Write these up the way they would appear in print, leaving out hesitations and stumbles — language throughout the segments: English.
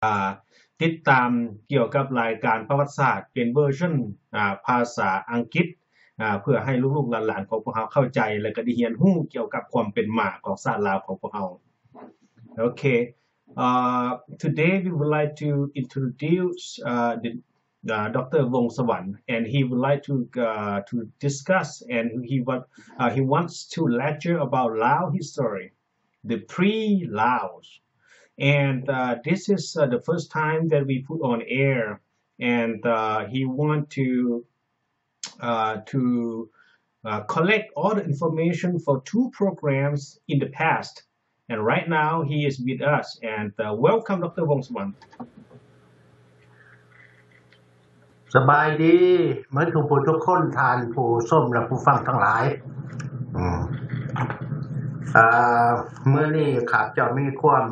อ่าติดตามเกี่ยวกับรายการประวัติศาสตร์เป็นเวอร์ชันภาษาอังกฤษเพื่อให้ลูกๆหลานๆของพวกเราเข้าใจและก็ได้เรียนรู้เกี่ยวกับความเป็นมาของชาติลาวของพวกเรา Okay. Today we would like to introduce Dr. Vongsavanh, and he would like to discuss, and he wants to lecture about Lao history, the pre-Laos. And this is the first time that we put on air, and he want to collect all the information for two programs in the past. And right now he is with us. And welcome, Dr. Vongsavanh. สบายดีเหมือนทุกคนทานผู้ส้มและผู้ฟังทั้งหลายเมื่อนี้ข้าพเจ้ามีความ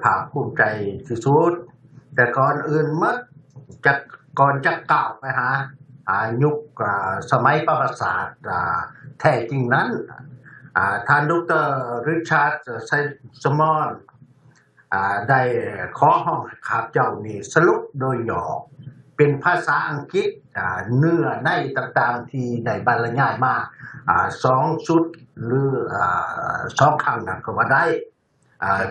ภาคภูมิใจที่สุดแต่ก่อนอื่นก่อนจะกล่าวไปหายุคสมัยประวัติศาสตร์แท้จริงนั้นท่านดร.ริชาร์ดไซสมอนได้ขอห้องข้าพเจ้านี่สรุปโดยย่อเป็นภาษาอังกฤษเนื้อในต่างๆที่ได้บรรยายมา2ชุดหรือ2ครั้งนั้นก็ว่าได้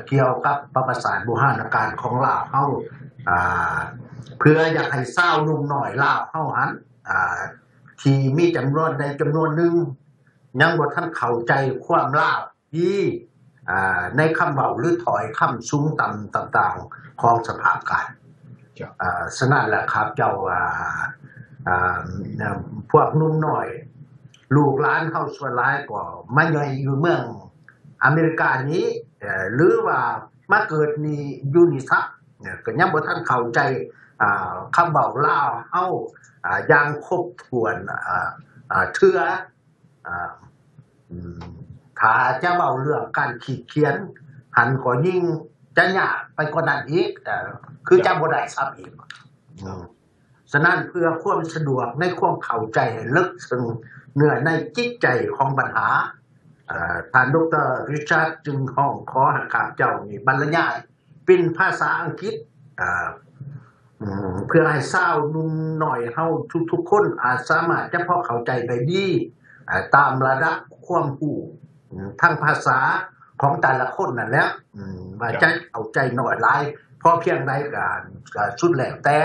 เกี่ยวกับประวัติศาสตร์โบราณกาลของลาวเฮาเพื่ออยากให้ชาวหนุ่มน้อยลาวเฮาหันที่มีจำนวนใดจำนวนหนึ่งยังบ่ทันเข้าใจความลาวที่ในคำเว้าหรือถอยคำสูงต่ำต่างๆของสภาพการฉะนั้นแหละครับเจ้าพวกนุ่มน้อยลูกหลานเฮาส่วนหลายก็มาอยู่เมืองอเมริกานี้หรือว่ามาเกิดนี่อยู่นี่ซะก็ยังบ่ทันเข้าใจคำเว้าลาวเฮาอย่างครบถ้วนเทื่อถ้าจะเว้าเรื่องการขีดเขียนหันก็ยิ่งจะยากไปกว่านั้นอีกคือจำบ่ได้ซับอีกฉะนั้นเพื่อความสะดวกในความเข้าใจลึกซึ้งเนื้อในจิตใจของปัญหาท่านดร.ริชาร์ดจึงขอให้ข้าพเจ้านี่บรรยายเป็นภาษาอังกฤษเพื่อให้ชาวนุ่มน้อยเฮาทุกๆคนสามารถจะพอเข้าใจได้ดีตามระดับความรู้ทั้งภาษาของแต่ละคนนั่นแหละว่าจะเอาใจหน่อยหลายพอเพียงใดก็สุดแล้วแต่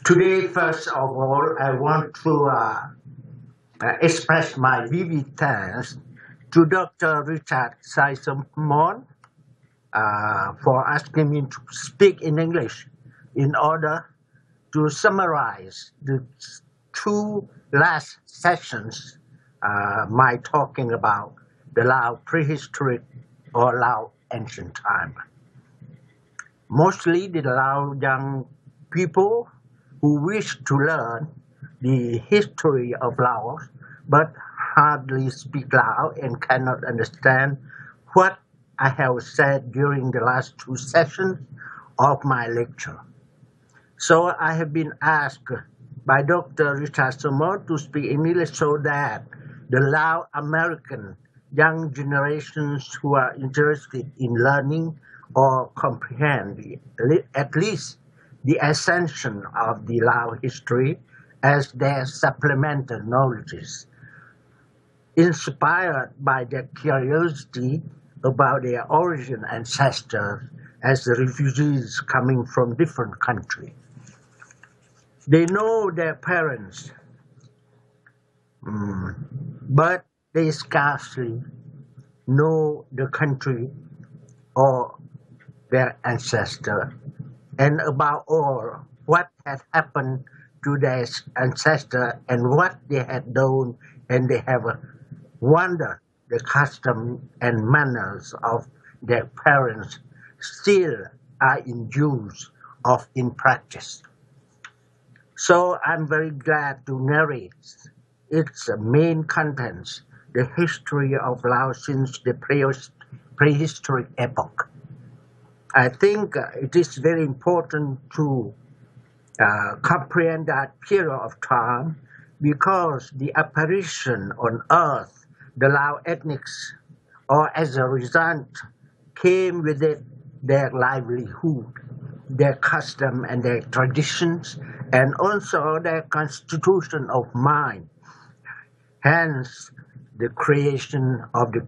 Today, first of all, I want to express my vivid thanks to Dr. Richard Saisomorn for asking me to speak in English in order to summarize the two last sessions my talking about the Lao prehistoric or Lao ancient time. Mostly the Lao young people who wish to learn the history of Laos but hardly speak Lao and cannot understand what I have said during the last two sessions of my lecture. So I have been asked by Dr. Richard Saisomorn to speak English so that the Lao American young generations who are interested in learning or comprehend at least the ascension of the Lao history as their supplemental knowledges, inspired by their curiosity about their origin ancestors as refugees coming from different countries. They know their parents, but they scarcely know the country or their ancestor, and above all, what had happened to their ancestor and what they had done, and they have wondered the custom and manners of their parents still are in use or in practice. So I'm very glad to narrate its main contents, the history of Laos since the prehistoric epoch. I think it is very important to comprehend that period of time because the apparition on earth, the Lao ethnics, or as a result came with it their livelihood, their custom and their traditions, and also their constitution of mind. Hence, the creation of the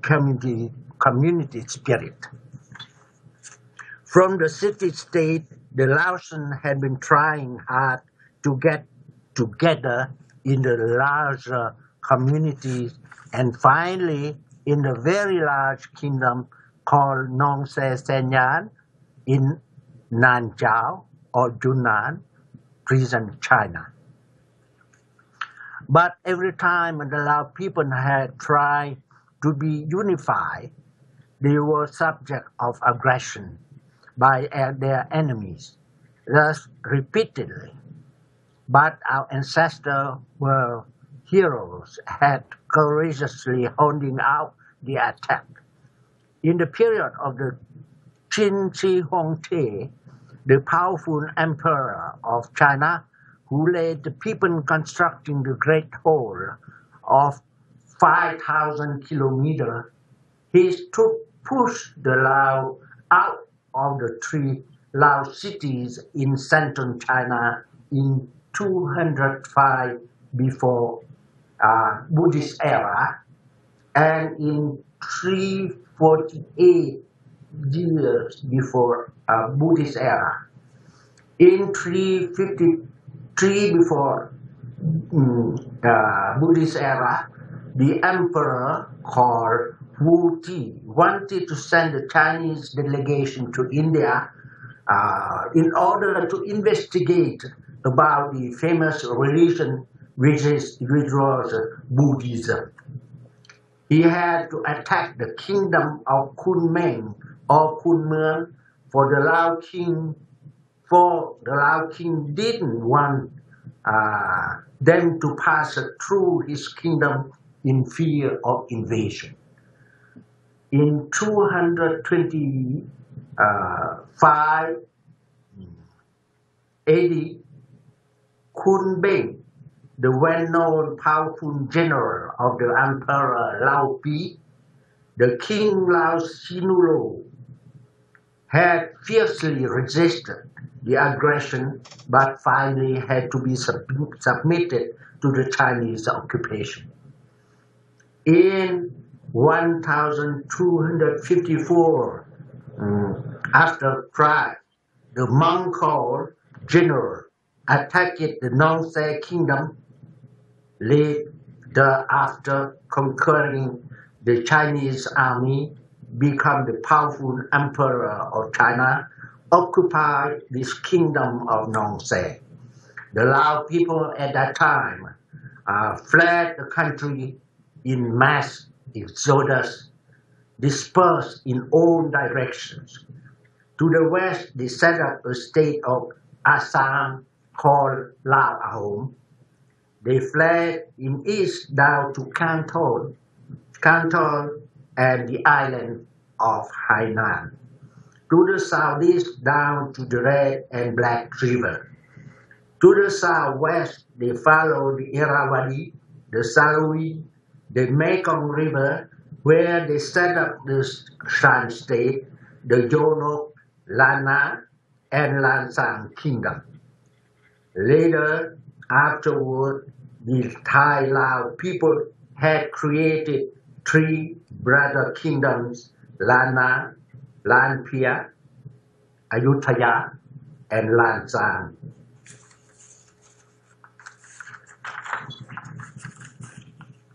community spirit. From the city-state, the Laotians had been trying hard to get together in the larger communities and finally in the very large kingdom called Nong Se Senyan in Nanjiao or Yunnan, present China. But every time the Lao people had tried to be unified, they were subject of aggression by their enemies, thus repeatedly. But our ancestors were heroes, had courageously holding out the attack. In the period of the Qin Shi Huangdi, the powerful emperor of China, who led the people constructing the Great Hall of 5,000 kilometers, he pushed the Lao out of the three Lao cities in central China in 205 before Buddhist era and in 348 years before Buddhist era. In 353 before Buddhist era, the emperor called Wu Ti wanted to send a Chinese delegation to India in order to investigate about the famous religion which was Buddhism. He had to attack the kingdom of Kunming or Kunmeng for the Lao king didn't want them to pass through his kingdom in fear of invasion. In 225 AD, Kun Beng, the well-known powerful general of the Emperor Lao Pi, the King Lao Sinulo, had fiercely resisted the aggression but finally had to be submitted to the Chinese occupation. In 1254, after Christ, the Mongol general attacked the Nong Se kingdom. Later, after conquering the Chinese army, become the powerful emperor of China, occupied this kingdom of Nong Se. The Lao people at that time fled the country in mass exodus, dispersed in all directions. To the west, they set up a state of Assam called Lao. They fled in east down to Canton and the island of Hainan. To the southeast down to the Red and Black River. To the southwest, they followed the Irrawaddy, the Salui, the Mekong River, where they set up the Shan state, the Yonok, Lana, and Lansang kingdom. Later, afterward, the Thai Lao people had created three brother kingdoms, Lana, Lanpia, Ayutthaya, and Lansang.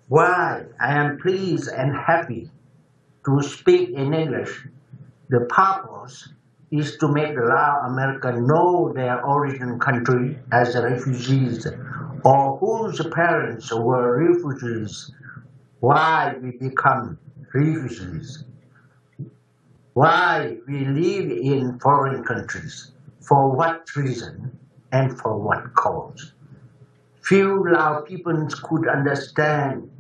While I am pleased and happy to speak in English, the purpose is to make the Lao Americans know their origin country as refugees or whose parents were refugees, why we become refugees, why we live in foreign countries, for what reason and for what cause. Few Lao people could understand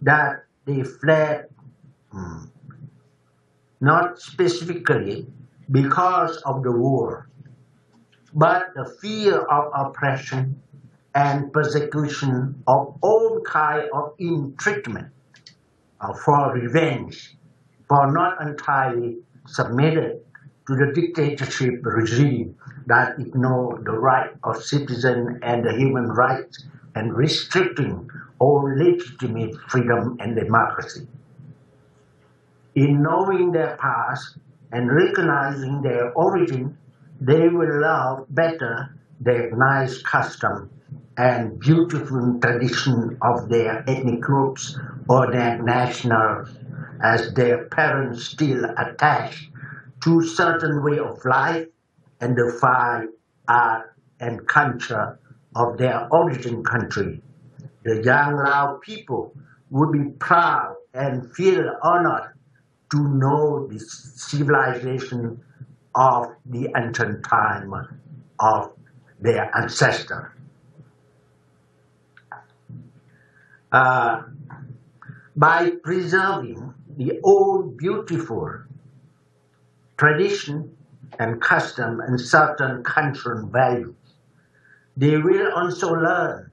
that they fled not specifically because of the war, but the fear of oppression and persecution of all kinds of ill treatment, for revenge, for not entirely submitted to the dictatorship regime that ignored the right of citizens and the human rights and restricting all legitimate freedom and democracy. In knowing their past and recognizing their origin, they will love better their nice custom and beautiful tradition of their ethnic groups or their nationals, as their parents still attached to certain way of life and the fine art and culture of their origin country. The young Lao people would be proud and feel honored to know the civilization of the ancient time of their ancestors. By preserving the old beautiful tradition and custom and certain cultural values, they will also learn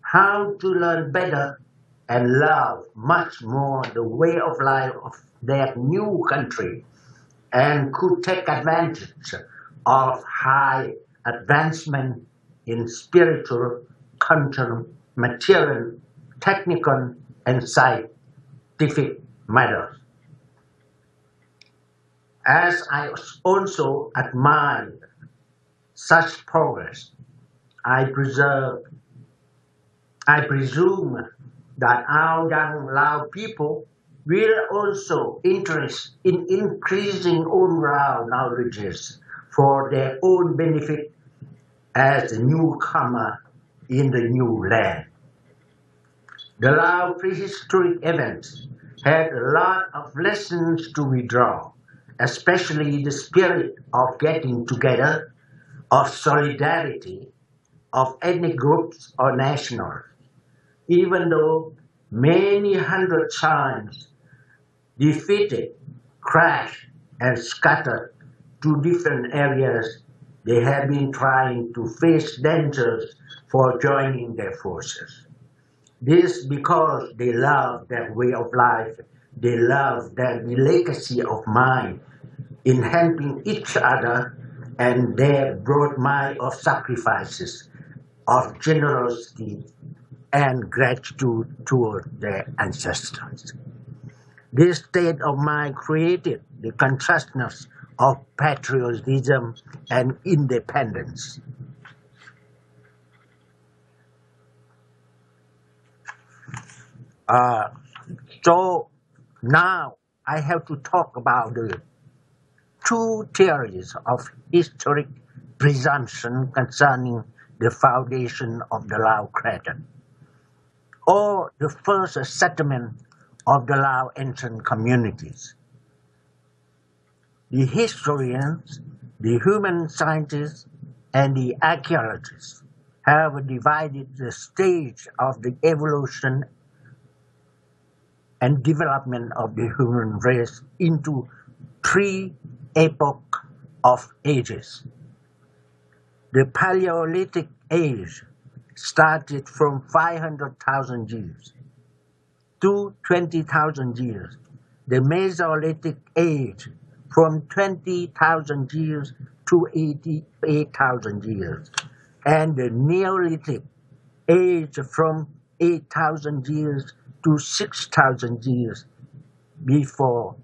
how to learn better and love much more the way of life of their new country, and could take advantage of high advancement in spiritual, cultural, material, technical, and scientific matters. As I also admire such progress, I presume that our young Lao people will also interest in increasing own Lao knowledges for their own benefit as a newcomer in the new land. The Lao prehistoric events had a lot of lessons to withdraw, especially the spirit of getting together, of solidarity, of ethnic groups or nationals. Even though many hundred times defeated, crashed, and scattered to different areas, they have been trying to face dangers for joining their forces. This because they love their way of life, they love their legacy of mind in helping each other, and their broad mind of sacrifices, of generosity, and gratitude toward their ancestors. This state of mind created the consciousness of patriotism and independence. So now I have to talk about the two theories of historic presumption concerning the foundation of the Lao Craton, or the first settlement of the Lao ancient communities. The historians, the human scientists, and the archaeologists have divided the stage of the evolution and development of the human race into three epochs of ages. The Paleolithic age started from 500,000 years to 20,000 years. The Mesolithic age from 20,000 years to 88,000 years. And the Neolithic age from 8,000 years to 6,000 years before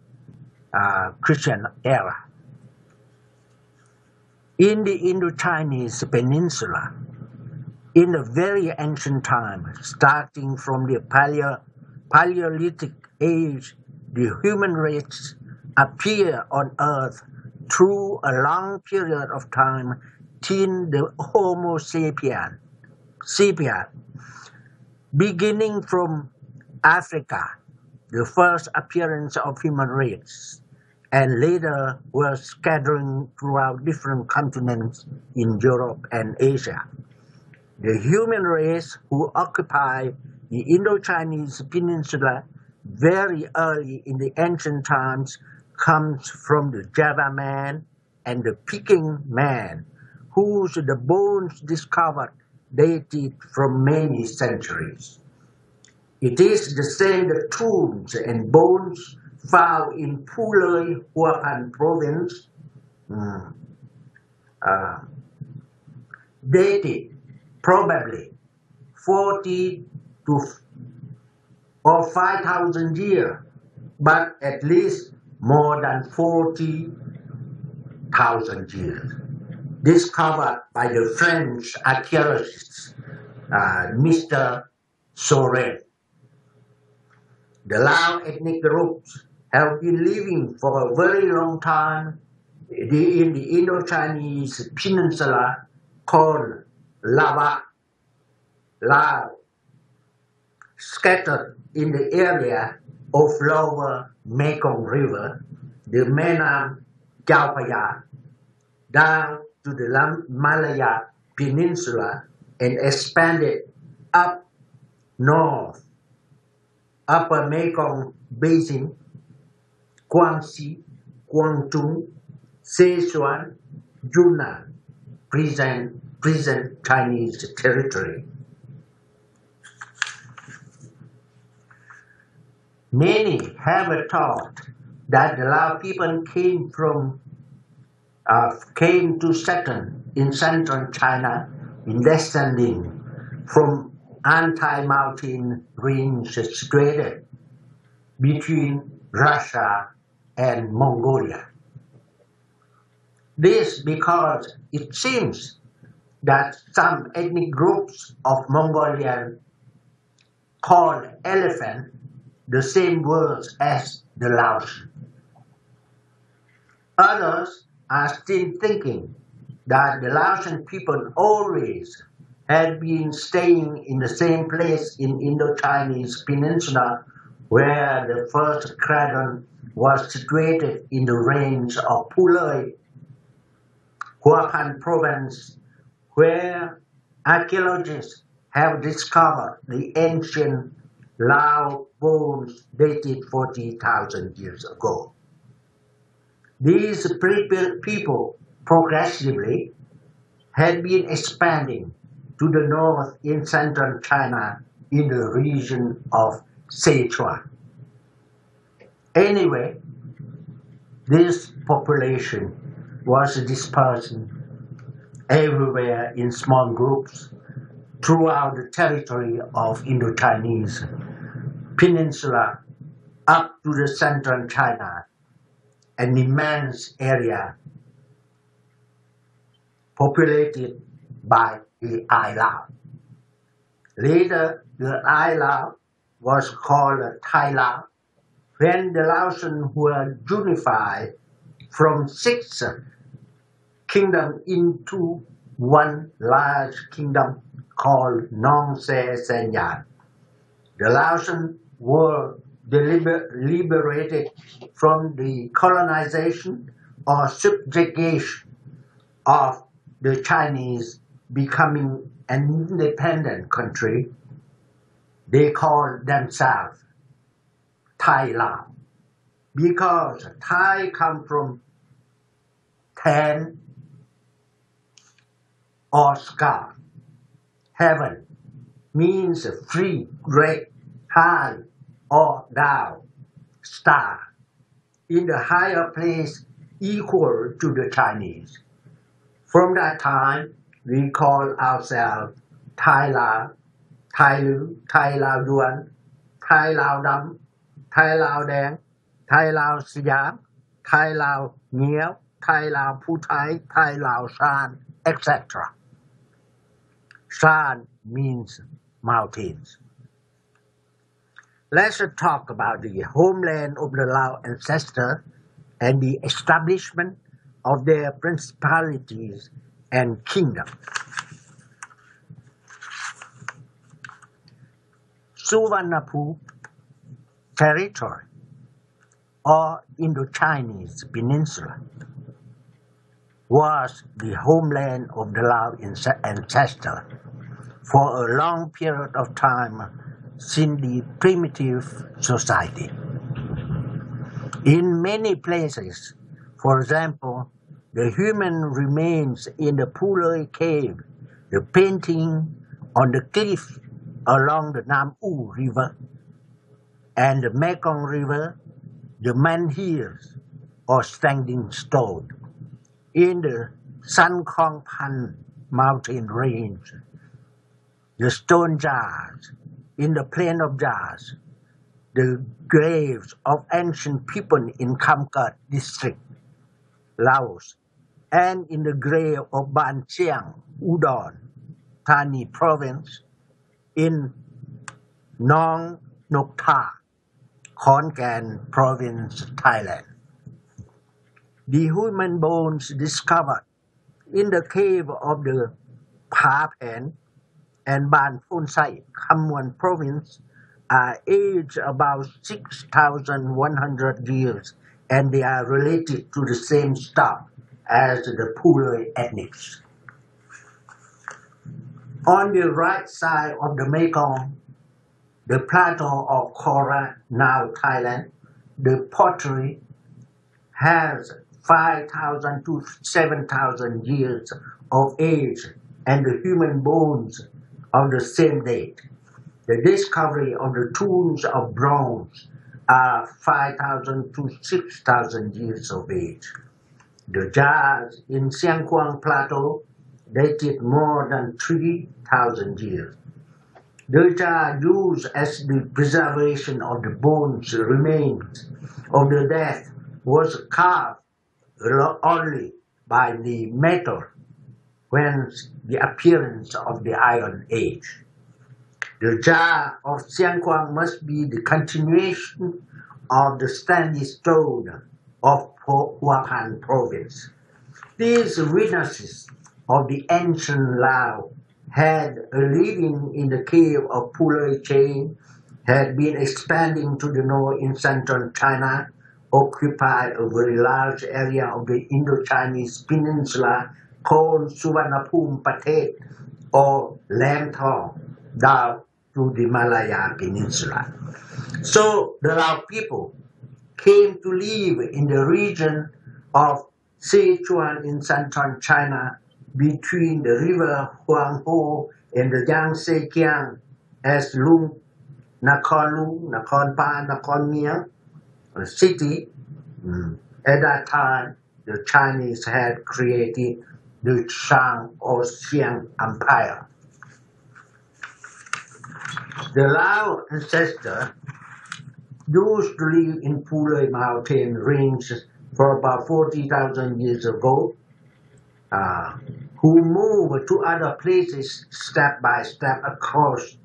Christian era. In the Indo-Chinese peninsula, in a very ancient time, starting from the Paleolithic age, the human race appeared on Earth through a long period of time till the Homo sapiens, beginning from Africa, the first appearance of human race, and later was scattering throughout different continents in Europe and Asia. The human race who occupied the Indo-Chinese peninsula very early in the ancient times comes from the Java man and the Peking man, whose the bones discovered dated from many centuries. It is the same the tombs and bones found in Pulei, Hua-Pan province, dated probably 40 to or 5,000 years, but at least more than 40,000 years. Discovered by the French archaeologist Mr. Soren. The Lao ethnic groups have been living for a very long time in the Indo-Chinese peninsula called Lao, scattered in the area of lower Mekong River, the Menam Chao Phraya, down to the Malaya Peninsula and expanded up north, Upper Mekong Basin, Guangxi, Guangdong, Sichuan, Yunnan, present Chinese territory. Many have thought that the Lao people came to settle in central China in descending from anti-mountain range situated between Russia and Mongolia. This because it seems that some ethnic groups of Mongolian call elephant the same words as the Laotian. Others are still thinking that the Laotian people always had been staying in the same place in Indo-Chinese peninsula where the first cradle was situated in the range of Pulei, Hua-Pan province, where archaeologists have discovered the ancient Lao bones dated 40,000 years ago. These people progressively had been expanding to the north in central China in the region of Sichuan. Anyway, this population was dispersed everywhere in small groups throughout the territory of Indo-Chinese peninsula up to the central China, an immense area populated by the iLao. Later, the iLao was called Thai Lao when the Laotians were unified from 6 kingdoms into one large kingdom called Nong Se Senyan. The Laotians were liberated from the colonization or subjugation of the Chinese, becoming an independent country. They called themselves Thai Lao because Thai come from Tan or sky. Heaven means free, great, high or down, star, in the higher place equal to the Chinese. From that time, we call ourselves Thai Lao, Thai Lu, Thai Lao Duan, Thai Lao Dam, Thai Lao Dang, Thai Lao Siam, Thai Lao Nhiêu, Thai Lao Putai, Thai Lao Shan, etc. Shan means mountains. Let's talk about the homeland of the Lao ancestors and the establishment of their principalities and kingdoms. Suvarnabhumi territory or Indo-Chinese peninsula was the homeland of the Lao ancestors for a long period of time since the primitive society. In many places, for example, the human remains in the Pulei cave, the painting on the cliff along the Nam U River and the Mekong River, the menhirs or standing stone. In the San Kong Pan mountain range, the stone jars. In the plain of jars, the graves of ancient people in Kamkat district, Laos, and in the grave of Ban Chiang, Udon, Thani province, in Nong Nok Tha, Khon Kaen province, Thailand. The human bones discovered in the cave of the Pa Phen and Ban Phon Sai, Kham Muan province, are aged about 6,100 years, and they are related to the same stock as the Puloi ethnics. On the right side of the Mekong, the plateau of Korat, now Thailand, the pottery has 5,000 to 7,000 years of age, and the human bones of the same date. The discovery of the tools of bronze are 5,000 to 6,000 years of age. The jars in Siang Kuang Plateau dated more than 3,000 years. The jar used as the preservation of the bones remains of the dead was carved only by the metal, whence the appearance of the Iron Age. The jar of Siang Kuang must be the continuation of the standing stone of Hua Pan province. These witnesses of the ancient Lao had a living in the cave of Puloi chain, had been expanding to the north in central China, occupied a very large area of the Indo-Chinese peninsula called Suvarnabhumi Pratet or Lam Thong, down to the Malaya Peninsula. So the Lao people came to live in the region of Sichuan in central China between the river Huanghe and the Yangtze Kiang as Lung, Nakhon Pa, Nakhon Miang city. At that time, the Chinese had created the Shang or Xiang Empire. The Lao ancestors used to live in Puloi mountain range for about 40,000 years ago, who moved to other places step by step across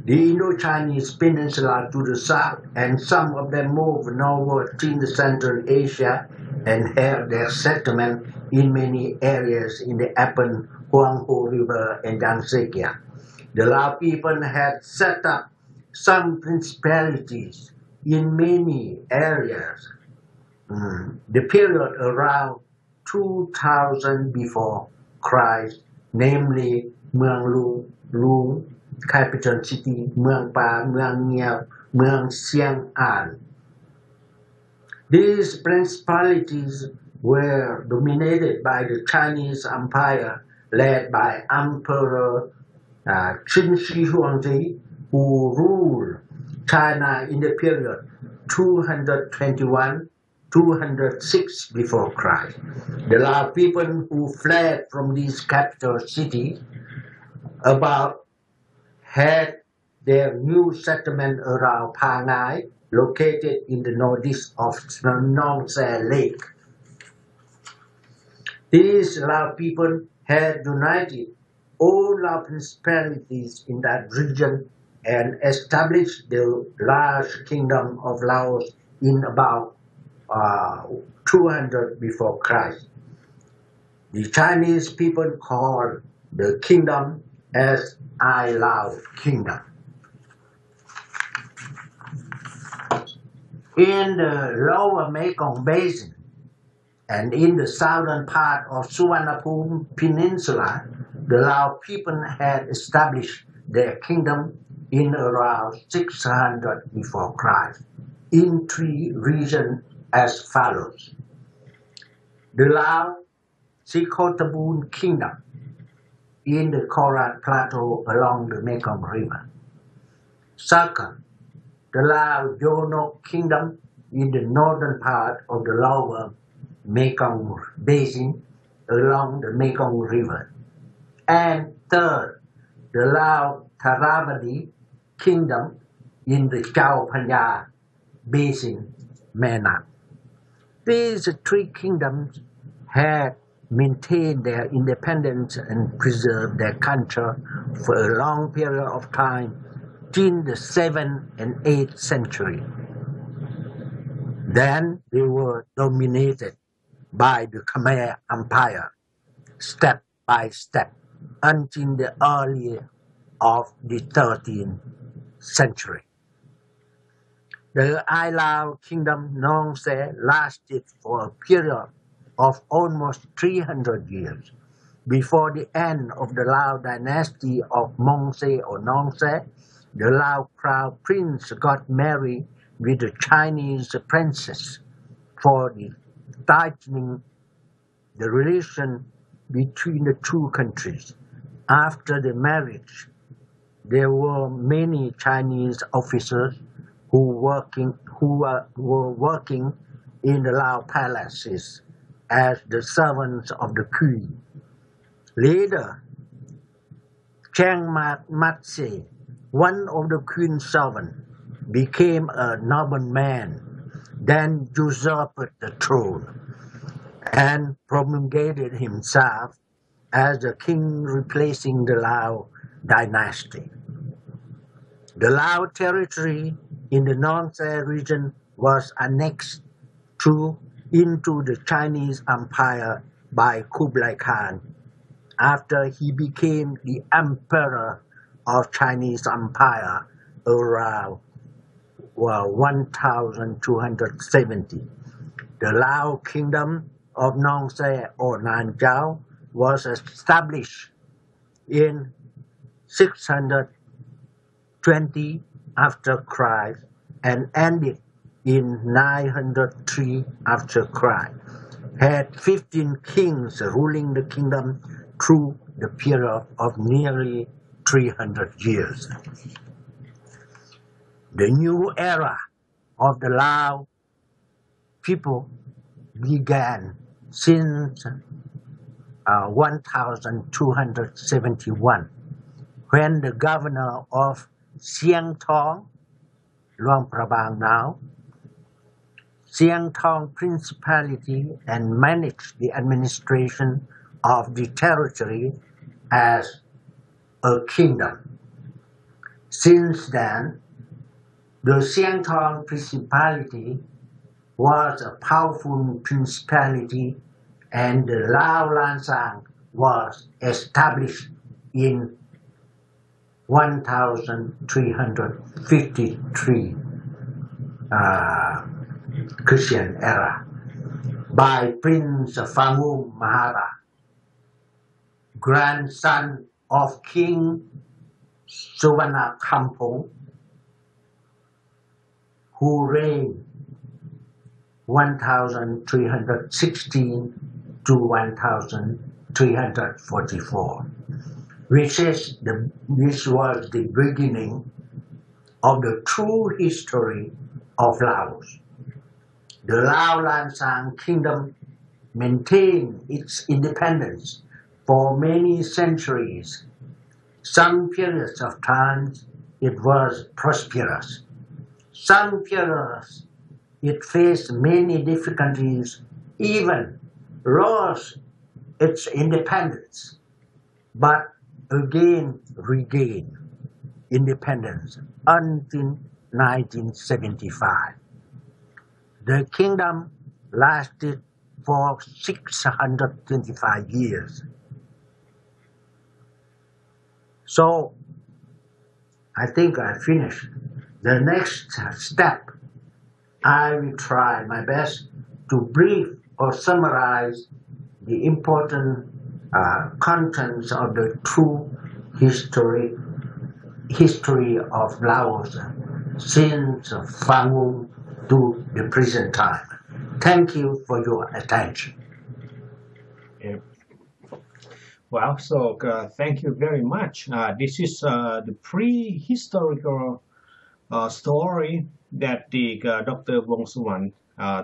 the Indo-Chinese peninsula to the south, and some of them moved northward in Central Asia and held their settlement in many areas in the upper Huanghe River and Yangtze Kiang. The Lao people had set up some principalities in many areas. The period around 2000 before Christ, namely Muang Lung, capital city, Muang Pa, Muang Niao, Muang Xiang An. These principalities were dominated by the Chinese Empire led by Emperor Qin Shi Huangdi, who ruled China in the period 221-206 before Christ. The Lao people who fled from these capital cities had their new settlement around Pa Ngai, located in the northeast of Nong Sa Lake. These Lao people had united all Lao principalities in that region and established the large kingdom of Laos in about 200 before Christ. The Chinese people called the kingdom as AmeriLao Kingdom. In the lower Mekong Basin and in the southern part of Suvarnabhumi Peninsula, the Lao people had established their kingdom in around 600 before Christ in three regions as follows. The Lao Sikotabun Kingdom in the Korat Plateau along the Mekong River. Second, the Lao Yonok Kingdom in the northern part of the lower Mekong Basin along the Mekong River. And third, the Lao Tharavadi Kingdom in the Chao Phraya Basin, Myanmar. These three kingdoms had maintained their independence and preserved their culture for a long period of time in the 7th and 8th century. Then they were dominated by the Khmer Empire, step by step, until the early of the 13th century. The AmeriLao Kingdom Nong Se lasted for a period of almost 300 years. Before the end of the Lao dynasty of Mong Se or Nong Se, the Lao crown prince got married with a Chinese princess for the tightening the relation between the two countries. After the marriage, there were many Chinese officers who were working in the Lao palaces as the servants of the queen. Later, Chiang Mat-se, one of the queen's servants, became a nobleman, then usurped the throne and promulgated himself as the king replacing the Lao dynasty. The Lao territory in the Nong Se region was annexed into the Chinese Empire by Kublai Khan after he became the emperor of Chinese Empire around 1270. The Lao Kingdom of Nong Se or Nanjiao was established in 620 after Christ and ended in 903 after Christ. Had 15 kings ruling the kingdom through the period of nearly 300 years. The new era of the Lao people began since 1271 when the governor of Siang Thong, Luang Prabang now, Siang Thong Principality and managed the administration of the territory as a kingdom. Since then, the Siang Thong Principality was a powerful principality and the Lao Lansang was established in 1353 Christian era by Prince Phangum Mahara, grandson of King Suvarnakampong, who reigned 1316 to 1344, which was the beginning of the true history of Laos. The Lao Lansang Kingdom maintained its independence for many centuries. Some periods of time it was prosperous. Some periods it faced many difficulties, even lost its independence, but again regained independence until 1975. The kingdom lasted for 625 years. So, I think I finished. The next step, I will try my best to brief or summarize the important contents of the true history of Laos since Phangum to the present time. Thank you for your attention. Yeah. Well, so thank you very much. This is the prehistorical story that the Dr. Vongsavanh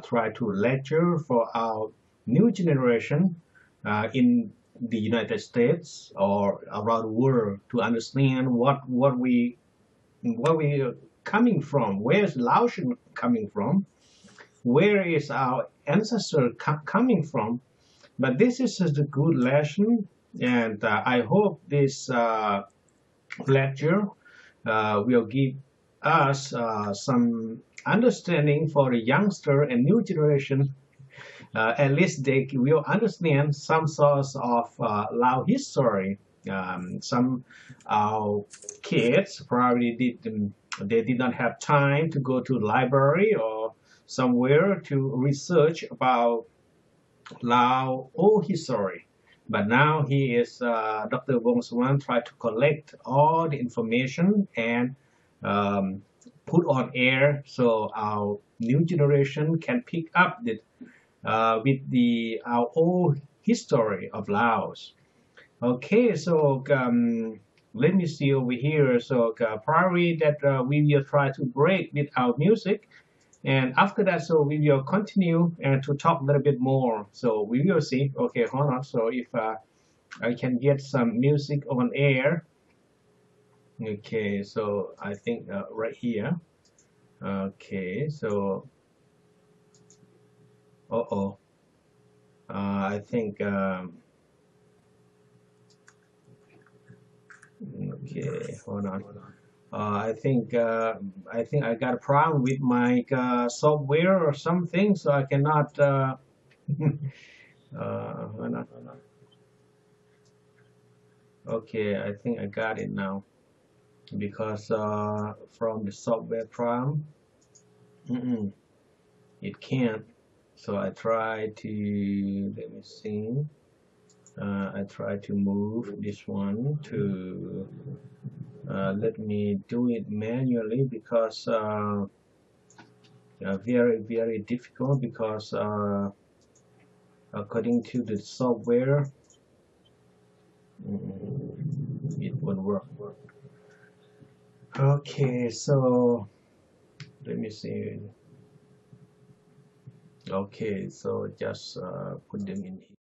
tried to lecture for our new generation in the United States or around the world to understand what we are coming from, where is Laotian coming from, where is our ancestor coming from. But this is a good lesson, and I hope this lecture will give us some understanding for the youngster and new generation. At least they will understand some sorts of Lao history. Some kids probably did not have time to go to library or somewhere to research about Lao old history. But now he is Dr. Vongsavanh tried to collect all the information and put on air so our new generation can pick up with our old history of Laos. Okay, so let me see over here. So probably that we will try to break with our music. And after that, so we will continue and to talk a little bit more. So we will see. Okay, hold on. So if I can get some music on air. Okay, so I think right here. Okay, so I think okay, hold on. I think I got a problem with my software or something, so I cannot. Hold on. Okay, I think I got it now because from the software problem, it can't. So I try to let me see. I try to move this one to. Let me do it manually because very difficult because according to the software it won't work. Okay, so let me see. Okay, so just put them in here.